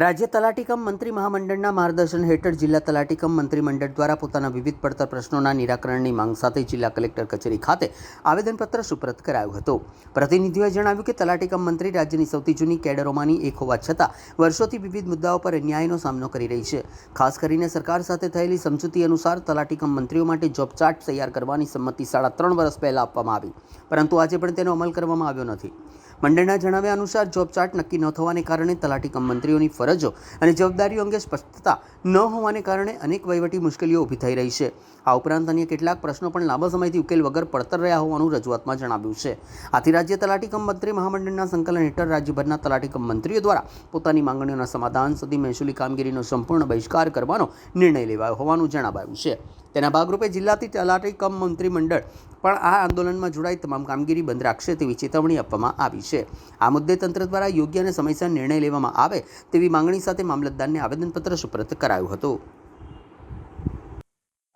રાજ્ય તલાટી કમ મંત્રી મહામંડળના માર્ગદર્શન હેઠળ જિલ્લા તલાટી કમ મંત્રીમંડળ દ્વારા પોતાના વિવિધ પડતર પ્રશ્નોના નિરાકરણની માંગ સાથે જિલ્લા કલેક્ટર કચેરી ખાતે આવેદનપત્ર સુપ્રત કરાયું હતું। પ્રતિનિધિઓએ જણાવ્યું કે તલાટી કમ મંત્રી રાજ્યની સૌથી જૂની કેડરોમાંની એક હોવા છતાં વર્ષોથી વિવિધ મુદ્દાઓ પર અન્યાયનો સામનો કરી રહી છે। ખાસ કરીને સરકાર સાથે થયેલી સમજૂતી અનુસાર તલાટી કમ મંત્રીઓ માટે જોબ ચાર્ટ તૈયાર કરવાની સંમતિ 3.5 વર્ષ પહેલાં આપવામાં આવી, પરંતુ આજે પણ તેનો અમલ કરવામાં આવ્યો નથી। મંડળના જણાવ્યા અનુસાર જોબ ચાર્ટ નક્કી ન થવાને કારણે તલાટી કમ મંત્રીઓની ફરજો અને જવાબદારીઓ અંગે સ્પષ્ટતા ન હોવાને કારણે અનેક વહીવટી મુશ્કેલીઓ ઊભી થઈ રહી છે। આ ઉપરાંત અન્ય કેટલાક પ્રશ્નો પણ લાંબા સમયથી ઉકેલ વગર પડતર રહ્યા હોવાનું રજૂઆતમાં જણાવ્યું છે। આથી રાજ્ય તલાટી કમ મંત્રી મહામંડળના સંકલન હેઠળ રાજ્યભરના તલાટી કમ મંત્રીઓ દ્વારા પોતાની માંગણીઓના સમાધાન સુધી મહેસૂલી કામગીરીનો સંપૂર્ણ બહિષ્કાર કરવાનો નિર્ણય લેવાયો હોવાનું જણાવાયું છે। તેના ભાગરૂપે જિલ્લાથી તલાટી કમ મંત્રીમંડળ પણ આ આંદોલનમાં જોડાઈ તમામ કામગીરી બંધ રાખશે તેવી ચેતવણી આપવામાં આવી છે। આ મુદ્દે તંત્ર દ્વારા યોગ્ય અને સમયસર નિર્ણય લેવામાં આવે તેવી માંગણી સાથે મામલતદારને આવેદનપત્ર સુપ્રત કરાયું હતું।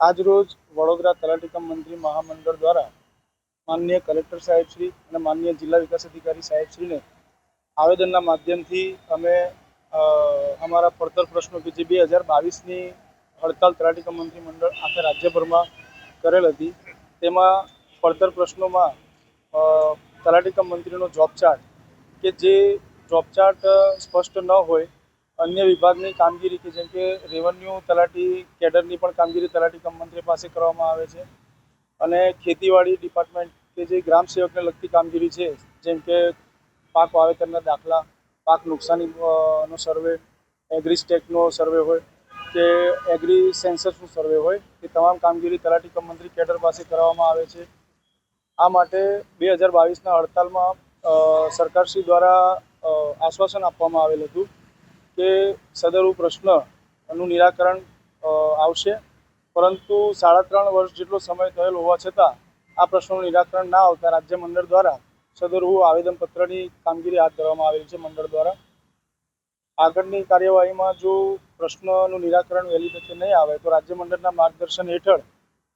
આજ રોજ વડોદરા તલાટી કમ મંત્રી મહામંડળ દ્વારા માનનીય કલેક્ટર સાહેબશ્રી અને માનનીય જિલ્લા વિકાસ અધિકારી સાહેબશ્રીને આવેદનના માધ્યમથી અમે અમારા પડતર પ્રશ્નો કે જે 2022ની હડતાલ તલાટી કમ મંત્રી મંડળ આખા રાજ્યભરમાં કરેલ હતી, તેમાં પડતર પ્રશ્નોમાં તલાટી કમ મંત્રીનો જોબ ચાર્ટ કે જે જોબ ચાર્ટ સ્પષ્ટ ન હોય, અન્ય વિભાગની કામગીરી કે જેમ કે રેવન્યુ તલાટી કેડરની પણ કામગીરી તલાટી કમ મંત્રી પાસે કરવામાં આવે છે અને ખેતીવાડી ડિપાર્ટમેન્ટ કે જે ગ્રામ સેવકને લગતી કામગીરી છે, જેમ કે પાક વાવેતરના દાખલા, પાક નુકસાનીનો સર્વે, એગ્રી સ્ટેકનો સર્વે હોય કે એગ્રી સેન્સસનું સર્વે હોય, એ તમામ કામગીરી તલાટી કમ મંત્રી કેડર પાસે કરવામાં આવે છે। આ માટે 2022ના હડતાલમાં સરકારશ્રી દ્વારા આશ્વાસન આપવામાં આવેલ હતું કે સદરુ પ્રશ્નનું નિરાકરણ આવશે, પરંતુ 3.5 વર્ષ જેટલો સમય થયેલ હોવા છતાં આ પ્રશ્નનું નિરાકરણ ના આવતા રાજ્ય મંડળ દ્વારા સદરુ આવેદનપત્રની કામગીરી હાથ ધરવામાં આવેલી છે। મંડળ દ્વારા આગળની કાર્યવાહીમાં જો પ્રશ્નનું નિરાકરણ વહેલી તકે નહીં આવે તો રાજ્ય મંડળના માર્ગદર્શન હેઠળ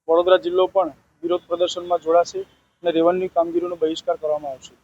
વડોદરા જિલ્લો પણ વિરોધ પ્રદર્શનમાં જોડાશે અને રેવન્યુ કામગીરીનો બહિષ્કાર કરવામાં આવશે।